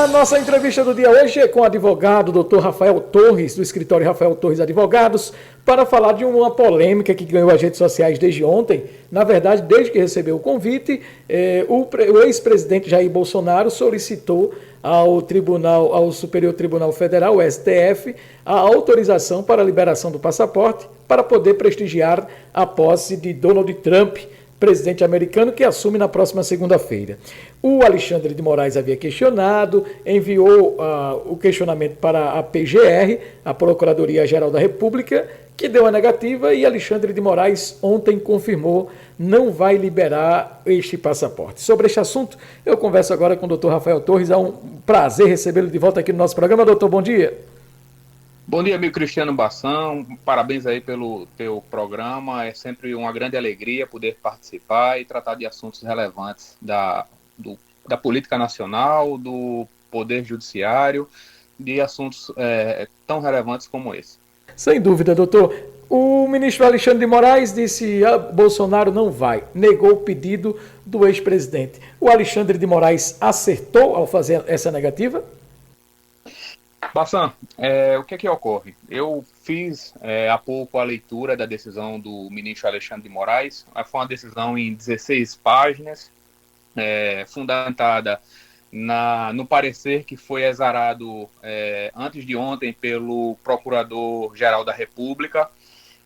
A nossa entrevista do dia hoje é com o advogado Dr. Rafael Torres, do escritório Rafael Torres Advogados, para falar de uma polêmica que ganhou as redes sociais desde ontem. Na verdade, desde que recebeu o convite, o ex-presidente Jair Bolsonaro solicitou ao Superior Tribunal Federal, o STF, a autorização para a liberação do passaporte para poder prestigiar a posse de Donald Trump, presidente americano, que assume na próxima segunda-feira. O Alexandre de Moraes havia questionado, enviou o questionamento para a PGR, a Procuradoria-Geral da República, que deu a negativa, e Alexandre de Moraes ontem confirmou não vai liberar este passaporte. Sobre este assunto, eu converso agora com o doutor Rafael Torres. É um prazer recebê-lo de volta aqui no nosso programa. Doutor, bom dia. Bom dia, amigo Cristiano Bassão. Parabéns aí pelo teu programa. É sempre uma grande alegria poder participar e tratar de assuntos relevantes da política nacional, do poder judiciário, de assuntos tão relevantes como esse. Sem dúvida, doutor. O ministro Alexandre de Moraes disse que Bolsonaro não vai, negou o pedido do ex-presidente. O Alexandre de Moraes acertou ao fazer essa negativa? Bassan, o que ocorre? Eu fiz há pouco a leitura da decisão do ministro Alexandre de Moraes. Foi uma decisão em 16 páginas, fundamentada no parecer que foi exarado antes de ontem pelo Procurador-Geral da República.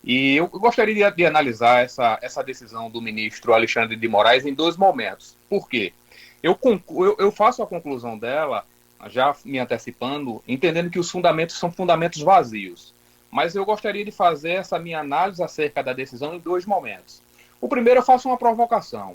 E eu gostaria de analisar essa decisão do ministro Alexandre de Moraes em dois momentos. Por quê? Eu faço a conclusão dela, já me antecipando, entendendo que os fundamentos são fundamentos vazios. Mas eu gostaria de fazer essa minha análise acerca da decisão em dois momentos. O primeiro, eu faço uma provocação.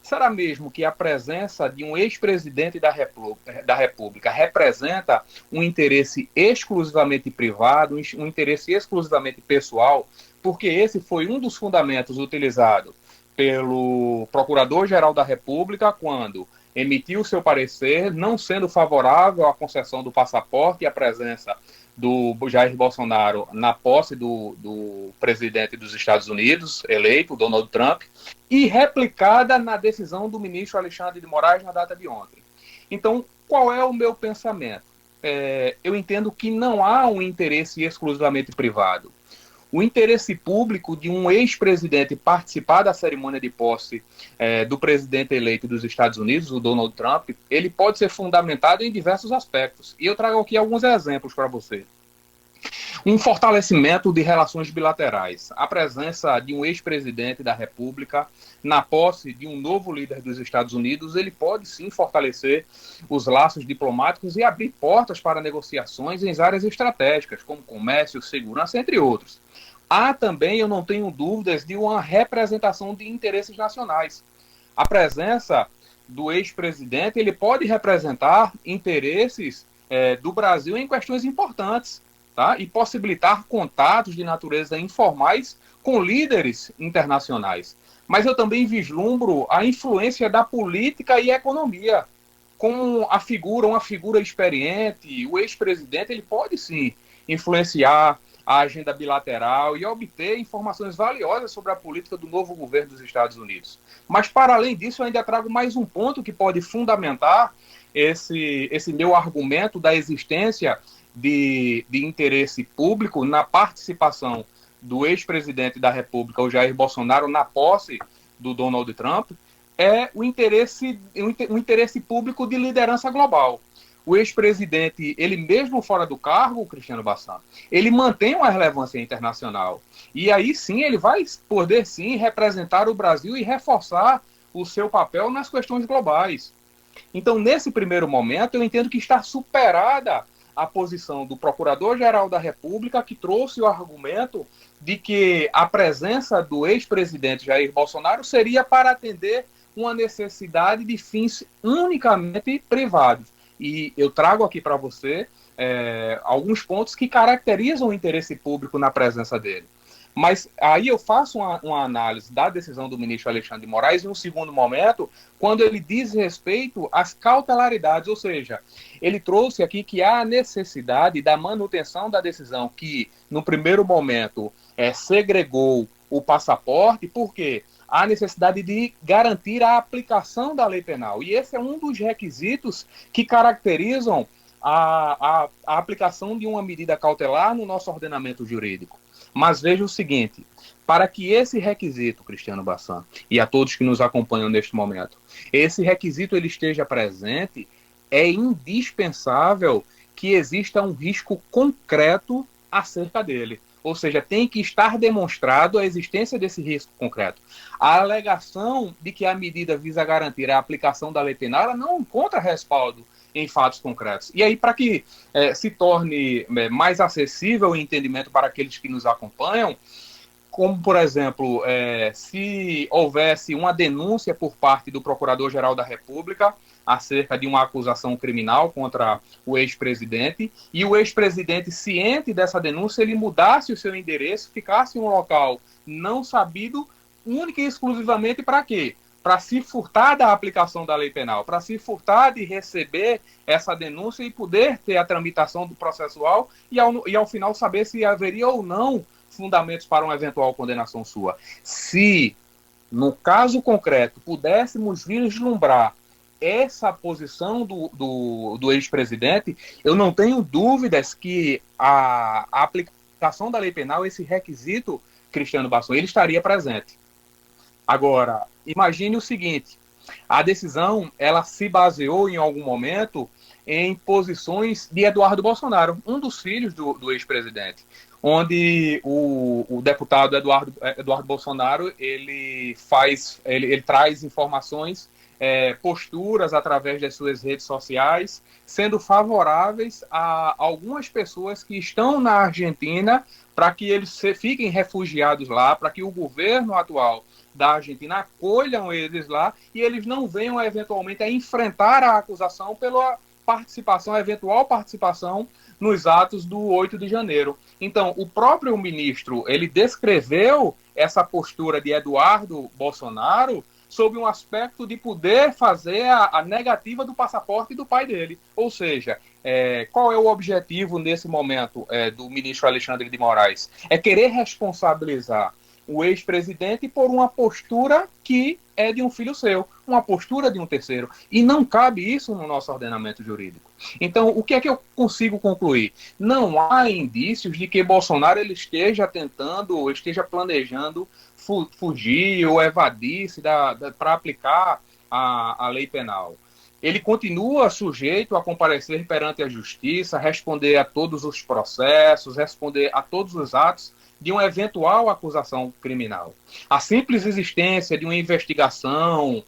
Será mesmo que a presença de um ex-presidente da República representa um interesse exclusivamente privado, um interesse exclusivamente pessoal? Porque esse foi um dos fundamentos utilizados pelo Procurador-Geral da República quando emitiu seu parecer, não sendo favorável à concessão do passaporte e à presença do Jair Bolsonaro na posse do presidente dos Estados Unidos, eleito, Donald Trump, e replicada na decisão do ministro Alexandre de Moraes na data de ontem. Então, qual é o meu pensamento? Eu entendo que não há um interesse exclusivamente privado. O interesse público de um ex-presidente participar da cerimônia de posse do presidente eleito dos Estados Unidos, o Donald Trump, ele pode ser fundamentado em diversos aspectos. E eu trago aqui alguns exemplos para você. Um fortalecimento de relações bilaterais. A presença de um ex-presidente da República na posse de um novo líder dos Estados Unidos, ele pode sim fortalecer os laços diplomáticos e abrir portas para negociações em áreas estratégicas, como comércio, segurança, entre outros. Há também, eu não tenho dúvidas, de uma representação de interesses nacionais. A presença do ex-presidente, ele pode representar interesses do Brasil em questões importantes, tá? E possibilitar contatos de natureza informais com líderes internacionais. Mas eu também vislumbro a influência da política e economia. Como uma figura experiente, o ex-presidente, ele pode sim influenciar a agenda bilateral e obter informações valiosas sobre a política do novo governo dos Estados Unidos. Mas, para além disso, eu ainda trago mais um ponto que pode fundamentar esse meu argumento da existência de interesse público na participação do ex-presidente da República, o Jair Bolsonaro, na posse do Donald Trump, é o interesse público de liderança global. O ex-presidente, ele mesmo fora do cargo, Cristiano Bassam, ele mantém uma relevância internacional. E aí sim, ele vai poder sim representar o Brasil e reforçar o seu papel nas questões globais. Então, nesse primeiro momento, eu entendo que está superada a posição do Procurador-Geral da República, que trouxe o argumento de que a presença do ex-presidente Jair Bolsonaro seria para atender uma necessidade de fins unicamente privados. E eu trago aqui para você alguns pontos que caracterizam o interesse público na presença dele. Mas aí eu faço uma análise da decisão do ministro Alexandre de Moraes em um segundo momento, quando ele diz respeito às cautelaridades, ou seja, ele trouxe aqui que há a necessidade da manutenção da decisão que, no primeiro momento, segregou o passaporte, porque há necessidade de garantir a aplicação da lei penal. E esse é um dos requisitos que caracterizam a aplicação de uma medida cautelar no nosso ordenamento jurídico. Mas veja o seguinte, para que esse requisito, Cristiano Bassan, e a todos que nos acompanham neste momento, esse requisito ele esteja presente, é indispensável que exista um risco concreto acerca dele. Ou seja, tem que estar demonstrado a existência desse risco concreto. A alegação de que a medida visa garantir a aplicação da lei penal, ela não encontra respaldo em fatos concretos. E aí, para que se torne mais acessível o entendimento para aqueles que nos acompanham, como, por exemplo, se houvesse uma denúncia por parte do Procurador-Geral da República acerca de uma acusação criminal contra o ex-presidente, e o ex-presidente, ciente dessa denúncia, ele mudasse o seu endereço, ficasse em um local não sabido, única e exclusivamente para quê? Para se furtar da aplicação da lei penal, para se furtar de receber essa denúncia e poder ter a tramitação do processual e ao final saber se haveria ou não fundamentos para uma eventual condenação sua. Se, no caso concreto, pudéssemos vislumbrar essa posição do ex-presidente, eu não tenho dúvidas que a aplicação da lei penal, esse requisito, Cristiano Basson, ele estaria presente. Agora, imagine o seguinte, a decisão, ela se baseou em algum momento em posições de Eduardo Bolsonaro, um dos filhos do ex-presidente, onde o deputado Eduardo Bolsonaro, ele traz informações, posturas através das suas redes sociais, sendo favoráveis a algumas pessoas que estão na Argentina para que eles fiquem refugiados lá, para que o governo atual da Argentina acolham eles lá e eles não venham eventualmente a enfrentar a acusação pela participação, eventual participação nos atos do 8 de janeiro. Então, o próprio ministro, ele descreveu essa postura de Eduardo Bolsonaro sob um aspecto de poder fazer a negativa do passaporte do pai dele. Ou seja, qual é o objetivo nesse momento do ministro Alexandre de Moraes? É querer responsabilizar o ex-presidente por uma postura que é de um filho seu, uma postura de um terceiro. E não cabe isso no nosso ordenamento jurídico. Então, o que é que eu consigo concluir? Não há indícios de que Bolsonaro ele esteja planejando fugir ou evadir-se para aplicar a lei penal. Ele continua sujeito a comparecer perante a justiça, responder a todos os processos, responder a todos os atos de uma eventual acusação criminal. A simples existência de uma investigação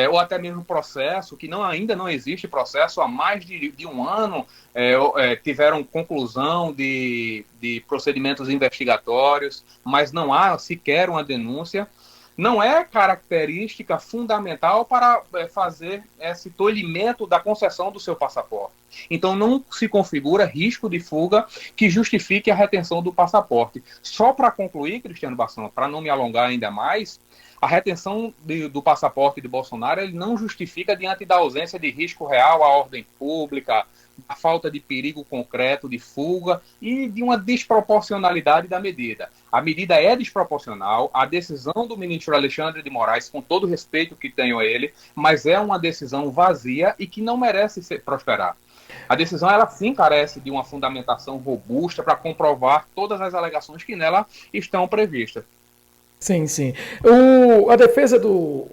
ou até mesmo processo, que ainda não existe processo, há mais de um ano tiveram conclusão de procedimentos investigatórios, mas não há sequer uma denúncia, não é característica fundamental para fazer esse tolhimento da concessão do seu passaporte. Então não se configura risco de fuga que justifique a retenção do passaporte. Só para concluir, Cristiano Bassan, para não me alongar ainda mais, a retenção do passaporte de Bolsonaro ele não justifica diante da ausência de risco real à ordem pública, a falta de perigo concreto de fuga e de uma desproporcionalidade da medida. A medida é desproporcional, a decisão do ministro Alexandre de Moraes, com todo o respeito que tenho a ele, mas é uma decisão vazia e que não merece prosperar. A decisão, ela sim carece de uma fundamentação robusta para comprovar todas as alegações que nela estão previstas. Sim, sim. A defesa do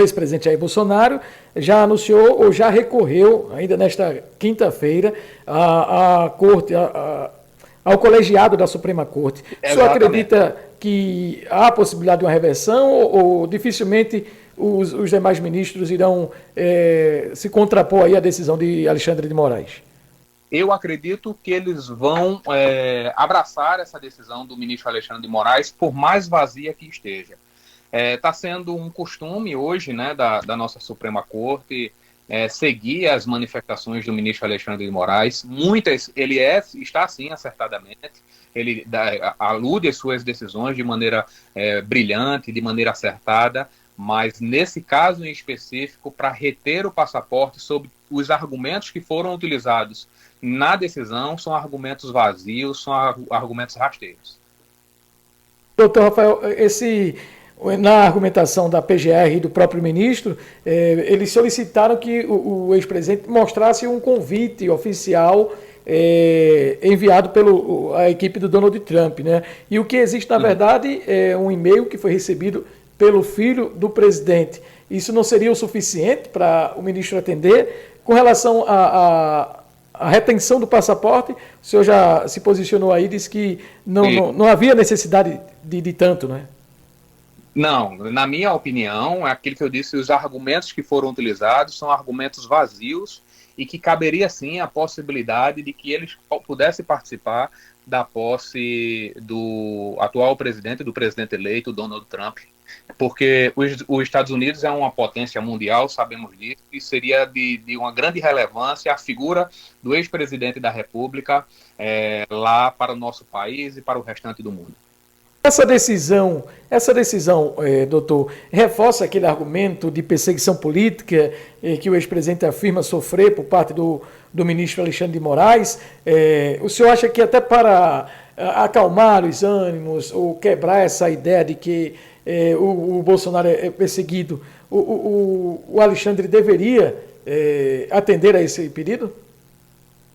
ex-presidente Jair Bolsonaro já anunciou ou já recorreu, ainda nesta quinta-feira, à corte, ao colegiado da Suprema Corte. O senhor acredita que há possibilidade de uma reversão ou dificilmente os demais ministros irão se contrapor aí à decisão de Alexandre de Moraes? Eu acredito que eles vão abraçar essa decisão do ministro Alexandre de Moraes, por mais vazia que esteja. Está sendo um costume hoje, né, da nossa Suprema Corte seguir as manifestações do ministro Alexandre de Moraes. Muitas, ele está sim acertadamente, ele alude às suas decisões de maneira brilhante, de maneira acertada, mas nesse caso em específico, para reter o passaporte sob os argumentos que foram utilizados na decisão, são argumentos vazios, são argumentos rasteiros. Doutor Rafael, na argumentação da PGR e do próprio ministro, eles solicitaram que o ex-presidente mostrasse um convite oficial enviado pela equipe do Donald Trump, né? E o que existe, na verdade, é um e-mail que foi recebido pelo filho do presidente. Isso não seria o suficiente para o ministro atender? Com relação à retenção do passaporte, o senhor já se posicionou aí, disse que não havia necessidade de tanto, né? Não, na minha opinião, é aquilo que eu disse, os argumentos que foram utilizados são argumentos vazios e que caberia sim a possibilidade de que eles pudessem participar da posse do atual presidente, do presidente eleito, Donald Trump, porque os Estados Unidos é uma potência mundial, sabemos disso, e seria de uma grande relevância a figura do ex-presidente da República lá para o nosso país e para o restante do mundo. Essa decisão, doutor, reforça aquele argumento de perseguição política que o ex-presidente afirma sofrer por parte do ministro Alexandre de Moraes. O senhor acha que até para acalmar os ânimos ou quebrar essa ideia de que o Bolsonaro é perseguido, o Alexandre deveria atender a esse pedido?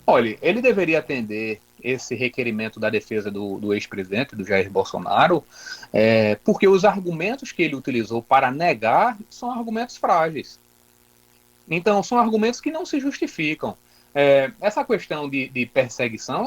Olha, ele deveria atender esse requerimento da defesa do ex-presidente, do Jair Bolsonaro, porque os argumentos que ele utilizou para negar são argumentos frágeis. Então, são argumentos que não se justificam. Essa questão de perseguição,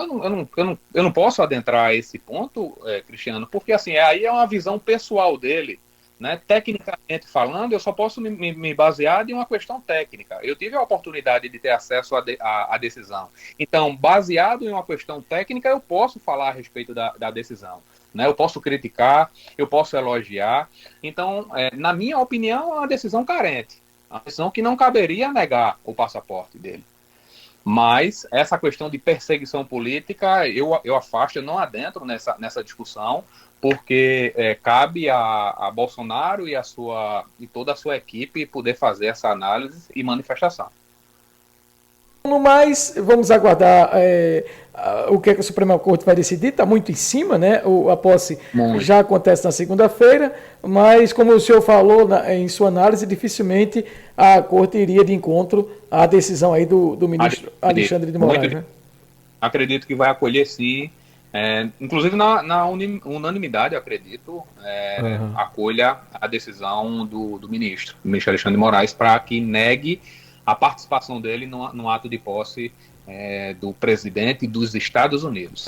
eu não posso adentrar esse ponto, Cristiano, porque assim, aí é uma visão pessoal dele. Né? Tecnicamente falando, eu só posso me basear em uma questão técnica. Eu tive a oportunidade de ter acesso à decisão. Então, baseado em uma questão técnica, eu posso falar a respeito da decisão. Né? Eu posso criticar, eu posso elogiar. Então, na minha opinião, é uma decisão carente. Uma decisão que não caberia negar o passaporte dele. Mas essa questão de perseguição política, eu afasto, eu não adentro nessa discussão, porque cabe a Bolsonaro e toda a sua equipe poder fazer essa análise e manifestação. No mais, vamos aguardar o que a Suprema Corte vai decidir. Está muito em cima, né? A posse já acontece na segunda-feira, mas como o senhor falou em sua análise, dificilmente a Corte iria de encontro à decisão aí do ministro Alexandre de Moraes. Né? Acredito que vai acolher sim. Inclusive na unanimidade, eu acredito, acolha a decisão do ministro Alexandre de Moraes para que negue a participação dele no ato de posse do presidente dos Estados Unidos.